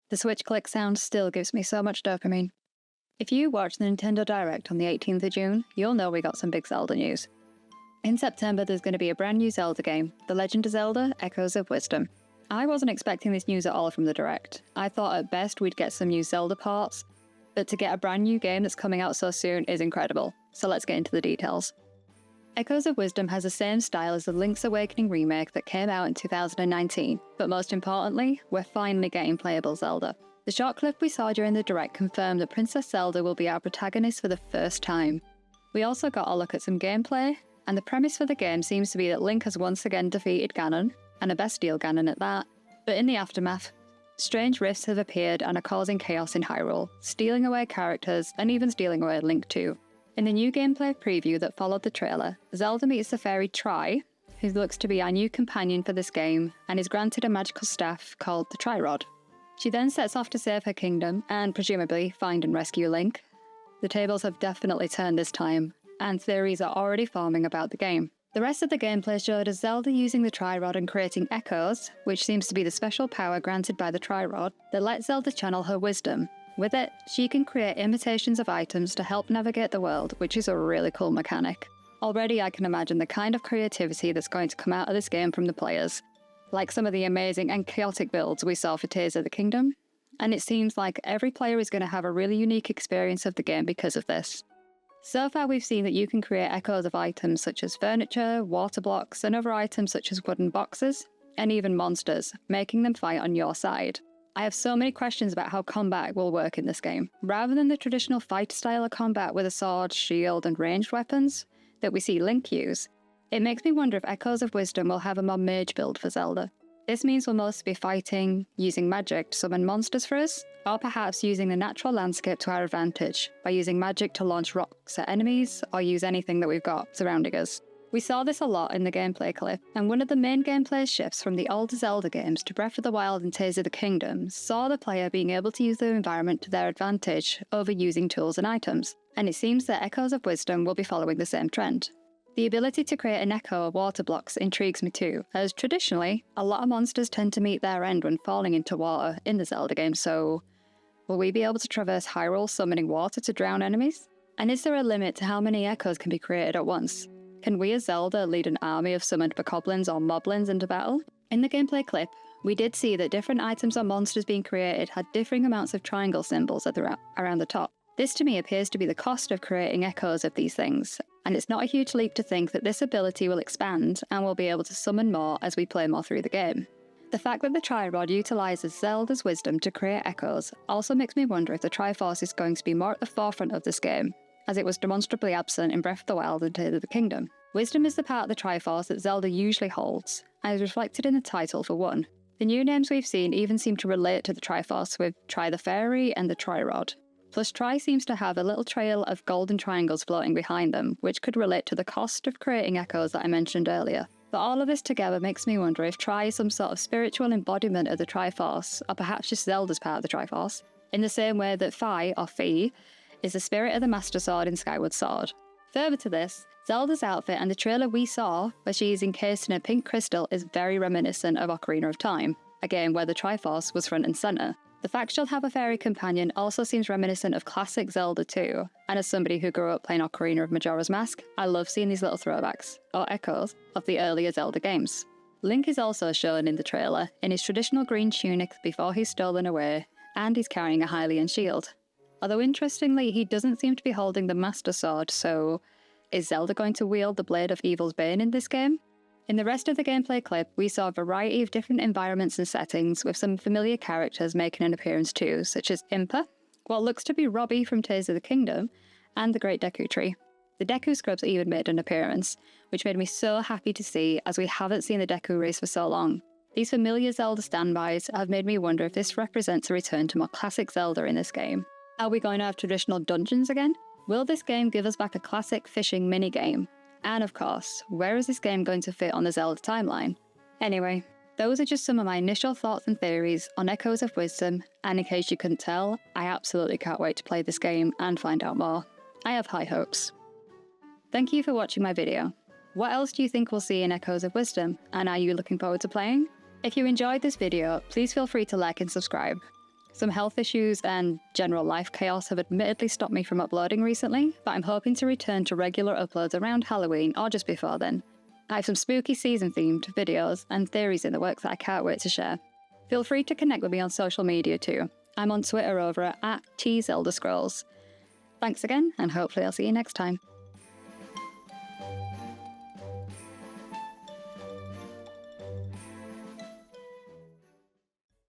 The switch click sound still gives me so much dopamine. If you watched the Nintendo Direct on the 18th of June, you'll know we got some big Zelda news. In September, there's going to be a brand new Zelda game, The Legend of Zelda: Echoes of Wisdom. I wasn't expecting this news at all from the Direct. I thought at best we'd get some new Zelda parts, but to get a brand new game that's coming out so soon is incredible, so let's get into the details. Echoes of Wisdom has the same style as the Link's Awakening remake that came out in 2019, but most importantly, we're finally getting playable Zelda. The short clip we saw during the Direct confirmed that Princess Zelda will be our protagonist for the first time. We also got a look at some gameplay, and the premise for the game seems to be that Link has once again defeated Ganon, and a bestial Ganon at that, but in the aftermath, strange rifts have appeared and are causing chaos in Hyrule, stealing away characters, and even stealing away Link too. In the new gameplay preview that followed the trailer, Zelda meets the fairy Tri, who looks to be our new companion for this game, and is granted a magical staff called the Tri-Rod. She then sets off to save her kingdom, and presumably find and rescue Link. The tables have definitely turned this time, and theories are already forming about the game. The rest of the gameplay showed us Zelda using the Tri-Rod and creating echoes, which seems to be the special power granted by the Tri-Rod that lets Zelda channel her wisdom. With it, she can create imitations of items to help navigate the world, which is a really cool mechanic. Already I can imagine the kind of creativity that's going to come out of this game from the players, like some of the amazing and chaotic builds we saw for Tears of the Kingdom, and it seems like every player is going to have a really unique experience of the game because of this. So far we've seen that you can create echoes of items such as furniture, water blocks, and other items such as wooden boxes, and even monsters, making them fight on your side. I have so many questions about how combat will work in this game. Rather than the traditional fight style of combat with a sword, shield, and ranged weapons that we see Link use, it makes me wonder if Echoes of Wisdom will have a more mage build for Zelda. This means we'll mostly be fighting, using magic to summon monsters for us, or perhaps using the natural landscape to our advantage by using magic to launch rocks at enemies or use anything that we've got surrounding us. We saw this a lot in the gameplay clip, and one of the main gameplay shifts from the older Zelda games to Breath of the Wild and Tears of the Kingdom saw the player being able to use the environment to their advantage over using tools and items, and it seems that Echoes of Wisdom will be following the same trend. The ability to create an echo of water blocks intrigues me too, as traditionally, a lot of monsters tend to meet their end when falling into water in the Zelda game, so will we be able to traverse Hyrule summoning water to drown enemies? And is there a limit to how many echoes can be created at once? Can we as Zelda lead an army of summoned bokoblins or moblins into battle? In the gameplay clip, we did see that different items or monsters being created had differing amounts of triangle symbols around the top. This to me appears to be the cost of creating echoes of these things, and it's not a huge leap to think that this ability will expand and we'll be able to summon more as we play more through the game. The fact that the Tri-Rod utilises Zelda's wisdom to create echoes also makes me wonder if the Triforce is going to be more at the forefront of this game, as it was demonstrably absent in Breath of the Wild and Tears of the Kingdom. Wisdom is the part of the Triforce that Zelda usually holds, and is reflected in the title for one. The new names we've seen even seem to relate to the Triforce with Tri the Fairy and the Tri-Rod. Plus Tri seems to have a little trail of golden triangles floating behind them, which could relate to the cost of creating echoes that I mentioned earlier. But all of this together makes me wonder if Tri is some sort of spiritual embodiment of the Triforce, or perhaps just Zelda's part of the Triforce, in the same way that Fi, or Fi, is the spirit of the Master Sword in Skyward Sword. Further to this, Zelda's outfit and the trailer we saw, where she is encased in a pink crystal, is very reminiscent of Ocarina of Time, a game where the Triforce was front and centre. The fact she'll have a fairy companion also seems reminiscent of classic Zelda too, and as somebody who grew up playing Ocarina of Majora's Mask, I love seeing these little throwbacks, or echoes, of the earlier Zelda games. Link is also shown in the trailer, in his traditional green tunic before he's stolen away, and he's carrying a Hylian shield. Although interestingly, he doesn't seem to be holding the Master Sword, so is Zelda going to wield the Blade of Evil's Bane in this game? In the rest of the gameplay clip, we saw a variety of different environments and settings, with some familiar characters making an appearance too, such as Impa, what looks to be Robbie from Tears of the Kingdom, and the Great Deku Tree. The Deku Scrubs even made an appearance, which made me so happy to see, as we haven't seen the Deku race for so long. These familiar Zelda standbys have made me wonder if this represents a return to more classic Zelda in this game. Are we going to have traditional dungeons again? Will this game give us back a classic fishing minigame? And of course, where is this game going to fit on the Zelda timeline? Anyway, those are just some of my initial thoughts and theories on Echoes of Wisdom, and in case you couldn't tell, I absolutely can't wait to play this game and find out more. I have high hopes. Thank you for watching my video. What else do you think we'll see in Echoes of Wisdom, and are you looking forward to playing? If you enjoyed this video, please feel free to like and subscribe. Some health issues and general life chaos have admittedly stopped me from uploading recently, but I'm hoping to return to regular uploads around Halloween or just before then. I have some spooky season-themed videos and theories in the works that I can't wait to share. Feel free to connect with me on social media too. I'm on Twitter over at TheZeldaScrolls. Thanks again, and hopefully I'll see you next time.